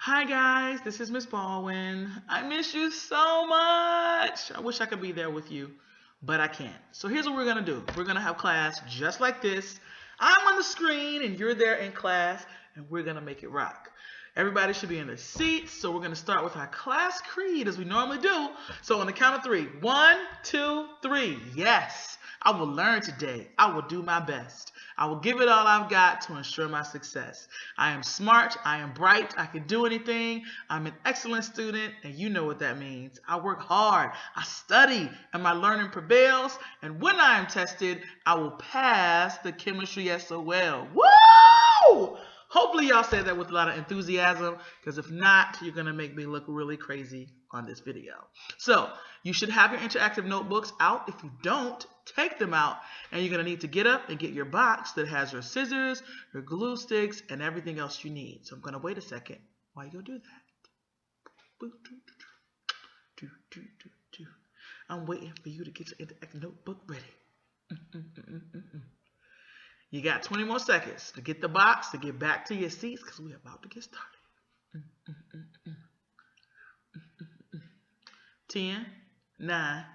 Hi guys, this is Miss Baldwin. I miss you so much. I wish I could be there with you, but I can't. So here's what we're gonna do. We're gonna have class just like this. I'm on the screen and you're there in class, and we're gonna make it rock. Everybody should be in their seats, so we're gonna start with our class creed as we normally do. So on the count of three, 1, 2, 3. Yes, I will learn today. I will do my best. I will give it all I've got to ensure my success. I am smart, I am bright, I can do anything, I'm an excellent student, and you know what that means. I work hard, I study, and my learning prevails, and when I am tested, I will pass the chemistry SOL. Woo! Hopefully y'all said that with a lot of enthusiasm, because if not, you're going to make me look really crazy on this video. So, you should have your interactive notebooks out. If you don't, take them out, and you're going to need to get up and get your box that has your scissors, your glue sticks, and everything else you need. So I'm going to wait a second while you go do that. I'm waiting for you to get your interactive notebook ready. You got 20 more seconds to get the box, to get back to your seats, because we're about to get started. 10, 9,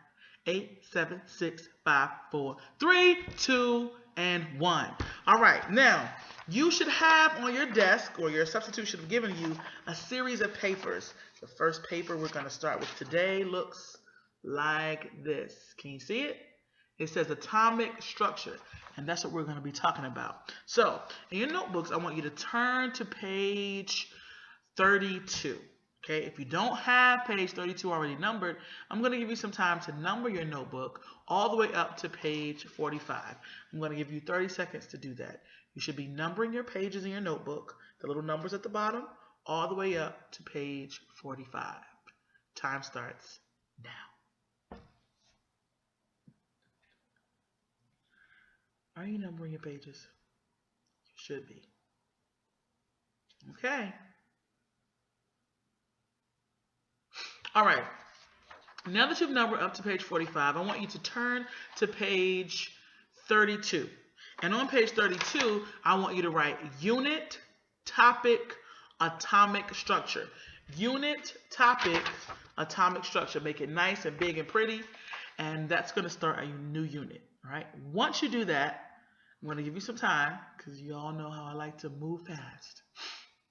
8, 7, 6, 5, 4, 3, 2, and 1. All right, now you should have on your desk, or your substitute should have given you, a series of papers. The first paper we're going to start with today looks like this. Can you see it? It says atomic structure, and that's what we're going to be talking about. So in your notebooks, I want you to turn to page 32. Okay, if you don't have page 32 already numbered, I'm going to give you some time to number your notebook all the way up to page 45. I'm going to give you 30 seconds to do that. You should be numbering your pages in your notebook, the little numbers at the bottom, all the way up to page 45. Time starts now. Are you numbering your pages? You should be. Okay. All right. Now that you've numbered up to page 45, I want you to turn to page 32. And on page 32, I want you to write unit, topic, atomic structure. Unit, topic, atomic structure. Make it nice and big and pretty. And that's going to start a new unit. All right. Once you do that, I'm going to give you some time, because you all know how I like to move fast.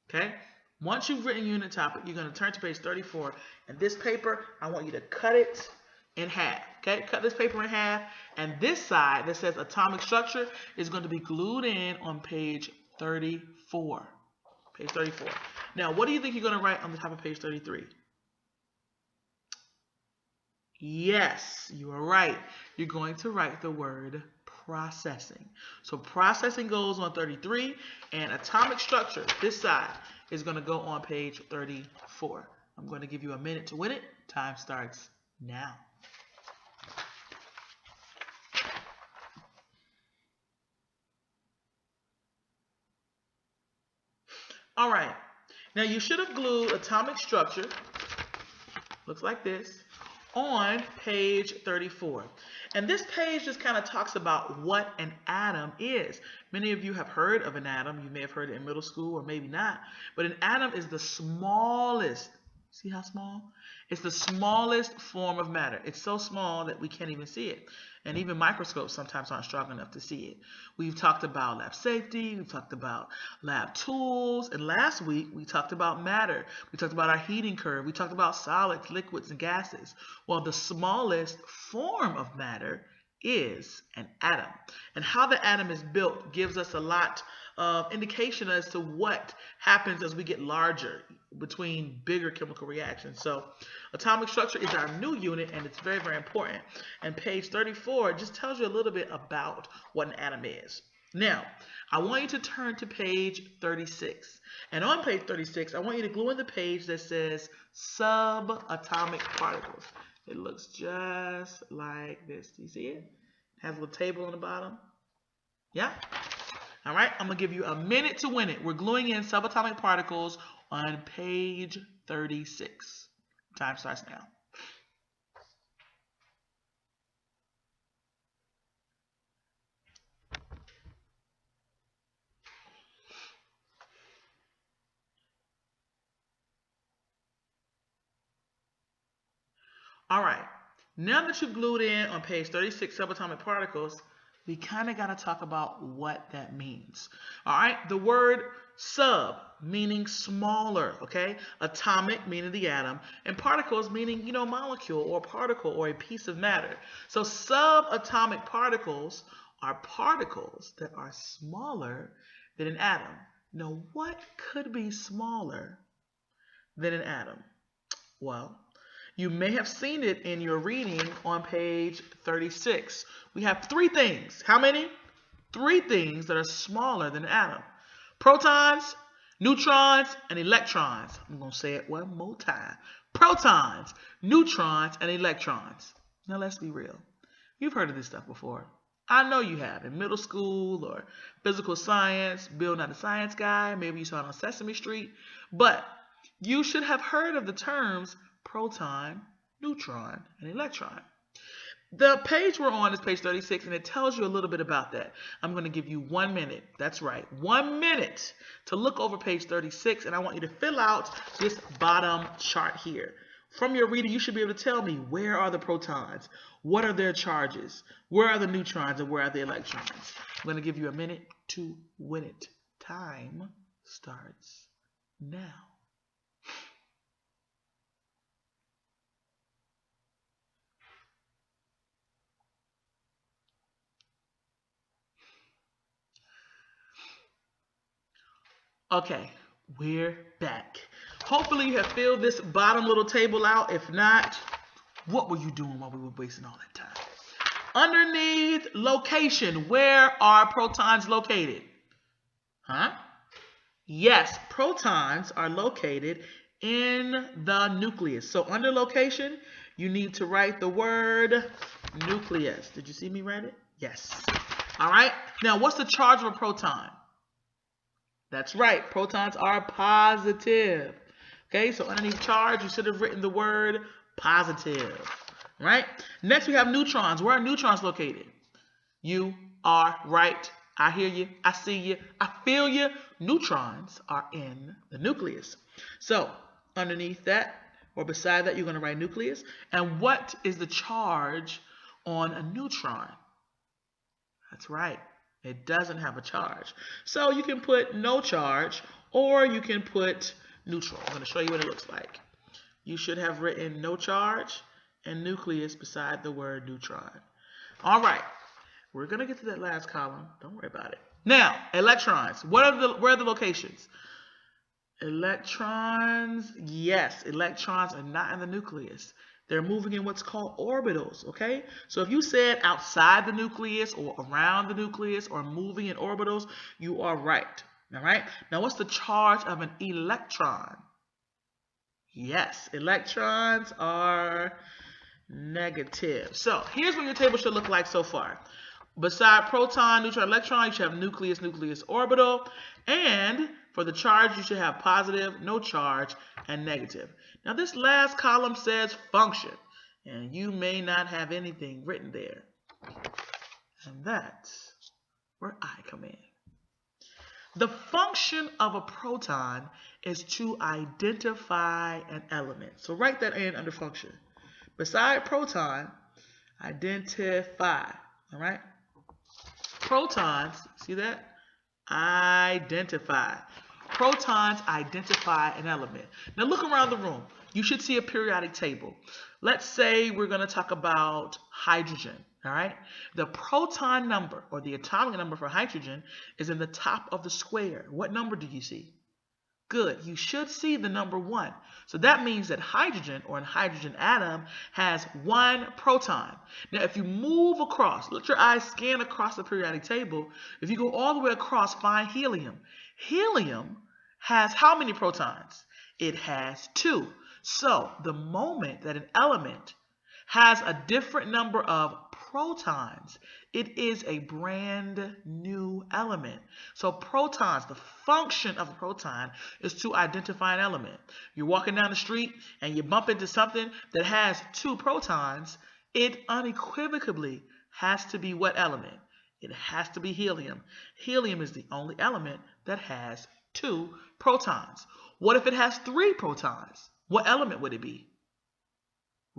Okay. Once you've written unit topic, you're going to turn to page 34. And this paper, I want you to cut it in half. Okay, cut this paper in half. And this side that says atomic structure is going to be glued in on page 34. Page 34. Now, what do you think you're going to write on the top of page 33? Yes, you are right. You're going to write the word processing. So processing goes on 33, and atomic structure, this side, is going to go on page 34. I'm going to give you a minute to win it. Time starts now. All right. Now you should have glued atomic structure, looks like this, on page 34. And this page just kind of talks about what an atom is. Many of you have heard of an atom. You may have heard it in middle school or maybe not. But an atom is the smallest. See how small? It's the smallest form of matter. It's so small that we can't even see it. And even microscopes sometimes aren't strong enough to see it. We've talked about lab safety. We've talked about lab tools. And last week, we talked about matter. We talked about our heating curve. We talked about solids, liquids, and gases. Well, the smallest form of matter is an atom. And how the atom is built gives us a lot of indication as to what happens as we get larger between bigger chemical reactions. So atomic structure is our new unit, and it's very, very important. And page 34 just tells you a little bit about what an atom is. Now, I want you to turn to page 36. And on page 36, I want you to glue in the page that says subatomic particles. It looks just like this. Do you see it? It has a little table on the bottom. Yeah? All right, I'm going to give you a minute to win it. We're gluing in subatomic particles on page 36. Time starts now. All right. Now that you've glued in on page 36, subatomic particles, we kind of got to talk about what that means. All right. The word sub meaning smaller, okay? Atomic meaning the atom, and particles meaning, molecule or particle or a piece of matter. So subatomic particles are particles that are smaller than an atom. Now, what could be smaller than an atom? Well, you may have seen it in your reading on page 36. We have three things. How many? Three things that are smaller than an atom. Protons, neutrons, and electrons. I'm going to say it one more time. Protons, neutrons, and electrons. Now let's be real. You've heard of this stuff before. I know you have. In middle school or physical science, Bill Not a Science Guy. Maybe you saw it on Sesame Street. But you should have heard of the terms proton, neutron, and electron. The page we're on is page 36, and it tells you a little bit about that. I'm going to give you 1 minute. That's right, 1 minute to look over page 36, and I want you to fill out this bottom chart here. From your reading, you should be able to tell me, where are the protons? What are their charges? Where are the neutrons, and where are the electrons? I'm going to give you a minute to win it. Time starts now. Okay, we're back. Hopefully you have filled this bottom little table out. If not, what were you doing while we were wasting all that time? Underneath location, where are protons located? Huh? Yes, protons are located in the nucleus. So under location, you need to write the word nucleus. Did you see me write it? Yes. All right. Now, what's the charge of a proton? That's right. Protons are positive. Okay, so underneath charge, you should have written the word positive. Right? Next, we have neutrons. Where are neutrons located? You are right. I hear you. I see you. I feel you. Neutrons are in the nucleus. So underneath that, or beside that, you're going to write nucleus. And what is the charge on a neutron? That's right. It doesn't have a charge. So you can put no charge, or you can put neutral. I'm going to show you what it looks like. You should have written no charge and nucleus beside the word neutron. All right. We're going to get to that last column. Don't worry about it. Now, electrons. Where are the locations? Electrons, yes, electrons are not in the nucleus. They're moving in what's called orbitals, okay? So if you said outside the nucleus or around the nucleus or moving in orbitals, you are right, all right? Now, what's the charge of an electron? Yes, electrons are negative. So here's what your table should look like so far. Beside proton, neutron, electron, you should have nucleus, nucleus, orbital. And for the charge, you should have positive, no charge, and negative. Now, this last column says function, and you may not have anything written there. And that's where I come in. The function of a proton is to identify an element. So write that in under function. Beside proton, identify, all right? Protons, see that? Identify. Protons identify an element. Now look around the room. You should see a periodic table. Let's say we're going to talk about hydrogen, all right? The proton number, or the atomic number for hydrogen, is in the top of the square. What number do you see? Good. You should see the number 1. So that means that hydrogen, or a hydrogen atom, has 1 proton. Now, if you move across, let your eyes scan across the periodic table. If you go all the way across, find helium. Helium has how many protons? It has 2. So the moment that an element has a different number of protons, it is a brand new element. So protons, the function of a proton is to identify an element. You're walking down the street and you bump into something that has 2 protons, it unequivocally has to be what element? It has to be helium. Helium is the only element that has 2 protons. What if it has 3 protons? What element would it be?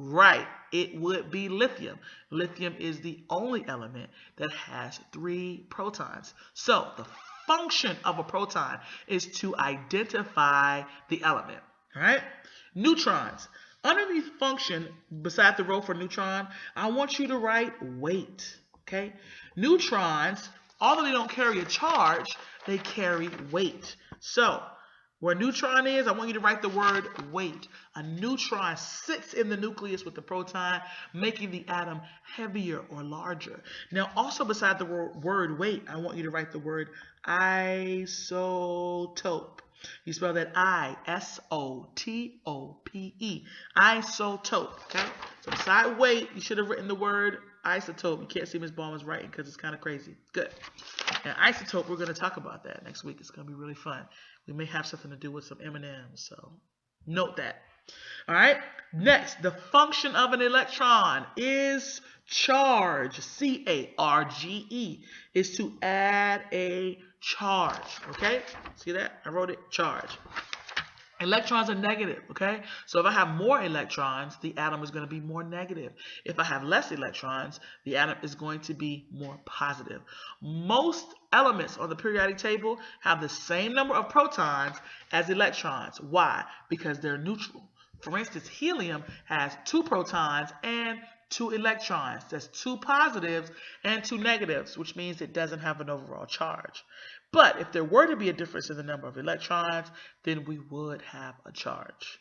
Right, it would be lithium. Lithium is the only element that has 3 protons. So the function of a proton is to identify the element. All right? Neutrons. Underneath function, beside the row for neutron, I want you to write weight. Okay? Neutrons, although they don't carry a charge, they carry weight. So where neutron is, I want you to write the word weight. A neutron sits in the nucleus with the proton, making the atom heavier or larger. Now, also beside the word weight, I want you to write the word isotope. You spell that I-S-O-T-O-P-E. Isotope, okay? So beside weight, you should have written the word isotope. You can't see Ms. Baldwin's writing because it's kind of crazy. Good. And isotope, we're going to talk about that next week. It's going to be really fun. We may have something to do with some M&Ms, so note that. All right. Next, the function of an electron is charge. C-A-R-G-E is to add a charge. Okay? See that? I wrote it, charge. Electrons are negative, okay? So if I have more electrons, the atom is going to be more negative. If I have less electrons, the atom is going to be more positive. Most elements on the periodic table have the same number of protons as electrons. Why? Because they're neutral. For instance, helium has 2 protons and 2 electrons. That's 2 positives and 2 negatives, which means it doesn't have an overall charge. But if there were to be a difference in the number of electrons, then we would have a charge.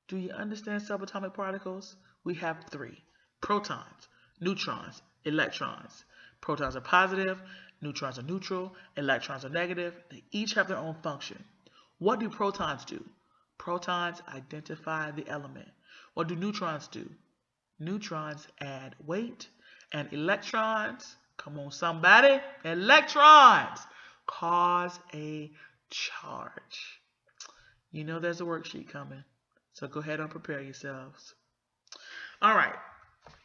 Do you understand subatomic particles? We have 3. Protons, neutrons, electrons. Protons are positive, neutrons are neutral, electrons are negative. They each have their own function. What do protons do? Protons identify the element. What do neutrons do? Neutrons add weight, and electrons, come on somebody, electrons cause a charge. You know there's a worksheet coming, so go ahead and prepare yourselves. All right,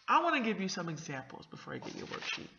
I want to give you some examples before I give you a worksheet.